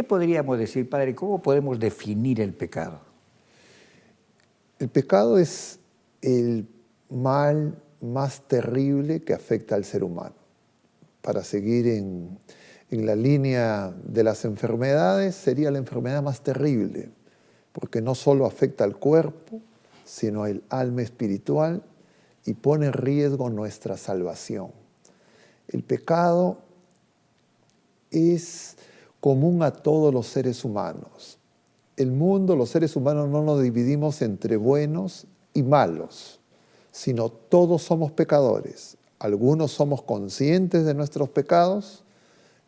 ¿Qué podríamos decir, padre? ¿Cómo podemos definir el pecado? El pecado es el mal más terrible que afecta al ser humano. Para seguir en la línea de las enfermedades, sería la enfermedad más terrible, porque no solo afecta al cuerpo, sino al alma espiritual y pone en riesgo nuestra salvación. El pecado es común a todos los seres humanos. El mundo, los seres humanos no nos dividimos entre buenos y malos, sino todos somos pecadores. Algunos somos conscientes de nuestros pecados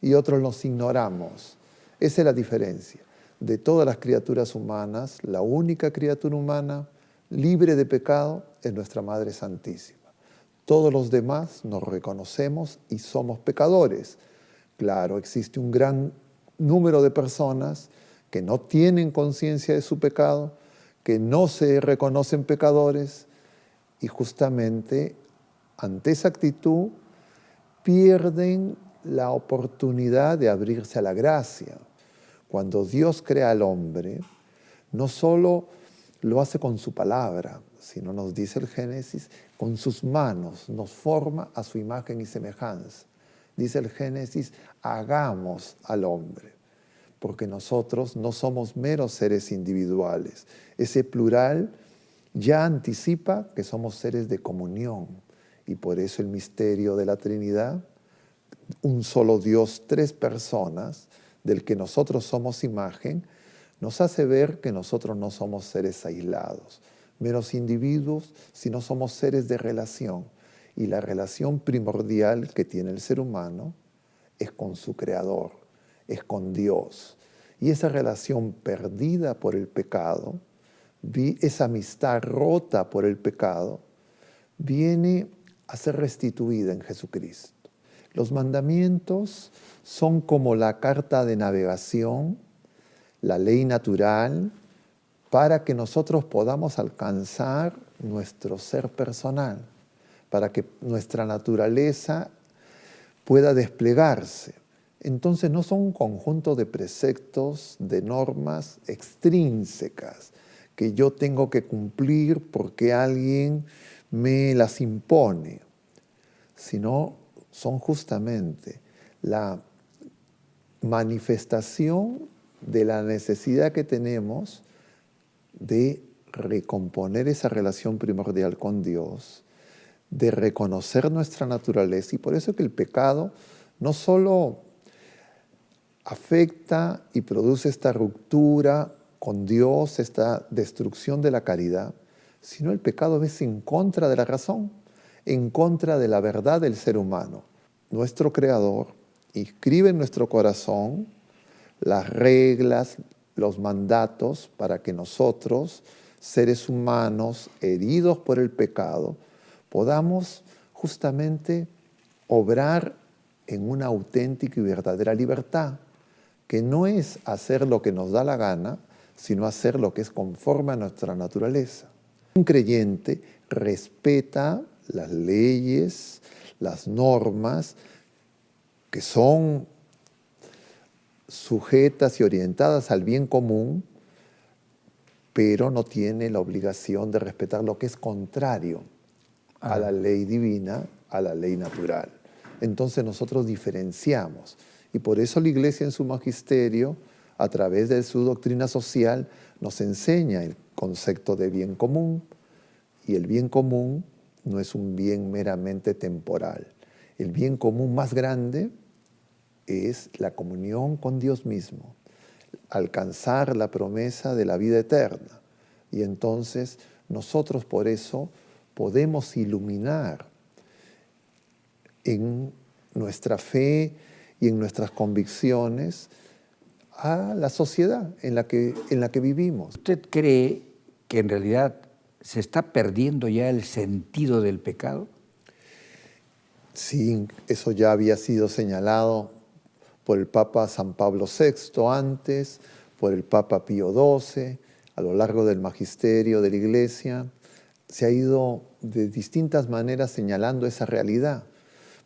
y otros los ignoramos. Esa es la diferencia. De todas las criaturas humanas, la única criatura humana libre de pecado es nuestra Madre Santísima. Todos los demás nos reconocemos y somos pecadores. Claro, existe un gran número de personas que no tienen conciencia de su pecado, que no se reconocen pecadores y justamente ante esa actitud pierden la oportunidad de abrirse a la gracia. Cuando Dios crea al hombre, no solo lo hace con su palabra, sino nos dice el Génesis, con sus manos nos forma a su imagen y semejanza. Dice el Génesis, hagamos al hombre, porque nosotros no somos meros seres individuales. Ese plural ya anticipa que somos seres de comunión y por eso el misterio de la Trinidad, un solo Dios, tres personas, del que nosotros somos imagen, nos hace ver que nosotros no somos seres aislados, meros individuos, sino somos seres de relación. Y la relación primordial que tiene el ser humano es con su Creador, es con Dios. Y esa relación perdida por el pecado, esa amistad rota por el pecado, viene a ser restituida en Jesucristo. Los mandamientos son como la carta de navegación, la ley natural, para que nosotros podamos alcanzar nuestro ser personal, para que nuestra naturaleza pueda desplegarse. Entonces no son un conjunto de preceptos, de normas extrínsecas que yo tengo que cumplir porque alguien me las impone, sino son justamente la manifestación de la necesidad que tenemos de recomponer esa relación primordial con Dios, de reconocer nuestra naturaleza. Y por eso que el pecado no solo afecta y produce esta ruptura con Dios, esta destrucción de la caridad, sino el pecado es en contra de la razón, en contra de la verdad del ser humano. Nuestro Creador inscribe en nuestro corazón las reglas, los mandatos para que nosotros, seres humanos heridos por el pecado, podamos justamente obrar en una auténtica y verdadera libertad, que no es hacer lo que nos da la gana, sino hacer lo que es conforme a nuestra naturaleza. Un creyente respeta las leyes, las normas que son sujetas y orientadas al bien común, pero no tiene la obligación de respetar lo que es contrario a la ley divina, a la ley natural. Entonces nosotros diferenciamos. Y por eso la Iglesia en su magisterio, a través de su doctrina social, nos enseña el concepto de bien común. Y el bien común no es un bien meramente temporal. El bien común más grande es la comunión con Dios mismo, alcanzar la promesa de la vida eterna. Y entonces nosotros por eso podemos iluminar en nuestra fe y en nuestras convicciones a la sociedad en la que vivimos. ¿Usted cree que en realidad se está perdiendo ya el sentido del pecado? Sí, eso ya había sido señalado por el Papa San Pablo VI antes, por el Papa Pío XII, a lo largo del magisterio de la Iglesia. Se ha ido de distintas maneras señalando esa realidad.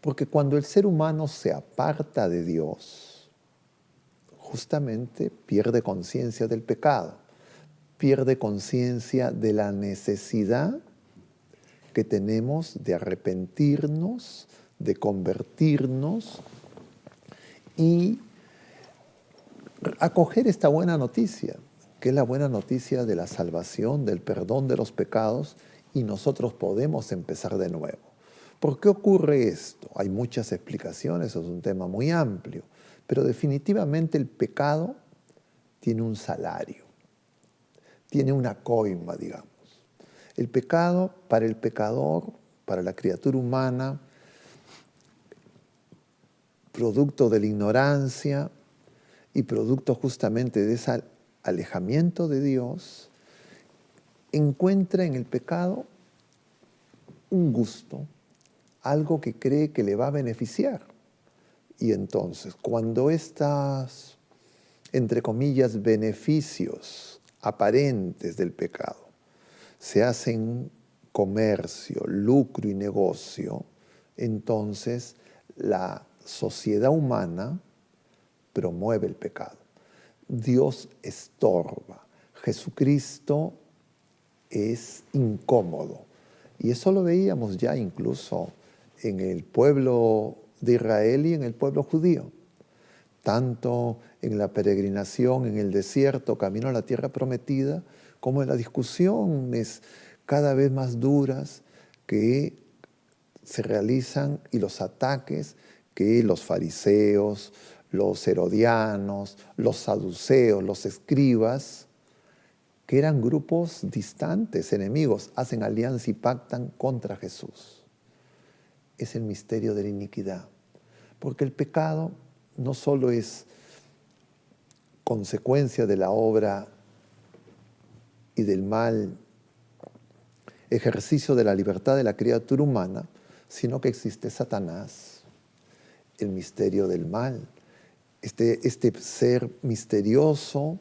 Porque cuando el ser humano se aparta de Dios, justamente pierde conciencia del pecado, pierde conciencia de la necesidad que tenemos de arrepentirnos, de convertirnos y acoger esta buena noticia, que es la buena noticia de la salvación, del perdón de los pecados, y nosotros podemos empezar de nuevo. ¿Por qué ocurre esto? Hay muchas explicaciones, es un tema muy amplio, pero definitivamente el pecado tiene un salario, tiene una coima, digamos. El pecado para el pecador, para la criatura humana, producto de la ignorancia y producto justamente de ese alejamiento de Dios, encuentra en el pecado un gusto, algo que cree que le va a beneficiar. Y entonces, cuando estas, entre comillas, beneficios aparentes del pecado se hacen comercio, lucro y negocio, entonces la sociedad humana promueve el pecado. Dios estorba. Jesucristo es incómodo. Y eso lo veíamos ya incluso en el pueblo de Israel y en el pueblo judío. Tanto en la peregrinación en el desierto, camino a la tierra prometida, como en las discusiones cada vez más duras que se realizan y los ataques que los fariseos, los herodianos, los saduceos, los escribas, que eran grupos distantes, enemigos, hacen alianza y pactan contra Jesús. Es el misterio de la iniquidad, porque el pecado no solo es consecuencia de la obra y del mal ejercicio de la libertad de la criatura humana, sino que existe Satanás, el misterio del mal, este ser misterioso,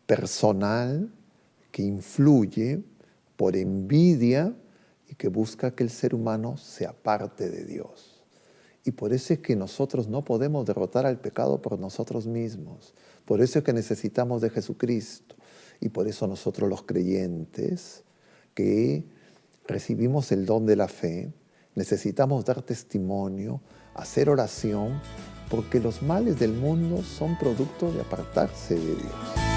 personal, que influye por envidia y que busca que el ser humano se aparte de Dios. Y por eso es que nosotros no podemos derrotar al pecado por nosotros mismos. Por eso es que necesitamos de Jesucristo. Y por eso nosotros los creyentes que recibimos el don de la fe, necesitamos dar testimonio, hacer oración, porque los males del mundo son producto de apartarse de Dios.